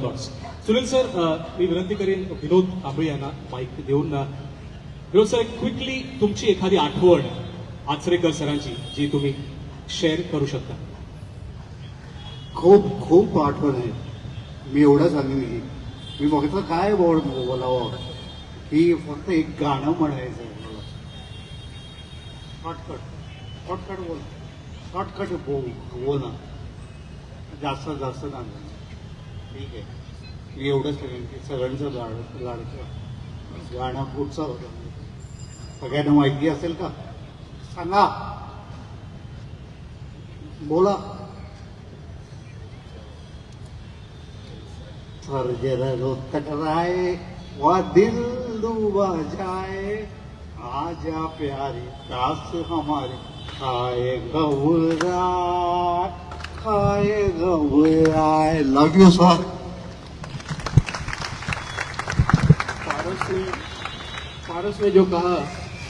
Thoughts. Sunil sir, मी विनंती करेन विनोद कांबळे यांना माईक देऊन. विनोद सर, क्विकली तुमची एखादी आठवण आचरेकर सरांची जी तुम्ही शेअर करू शकता. खूप खूप आठवण आहे. मी एवढं सांगेन की मी बघितलं काय बोलावं की फक्त एक गाणं म्हणायचं आहे मला. शॉर्टकट बोल, शॉर्टकट बोल ना, जास्त ना. ठीक आहे, मी एवढंच सांगेन की सगळ्यांचं लाडकं गाणं कुठचं होतं सगळ्यांना माहिती असेल का? सांगा, बोला. सर जरा रो टकराए वह दिल डूबा जाए, आजा प्यारी प्यास हमारी खाए घबराए. लव यू सर. पारस ने जो कहा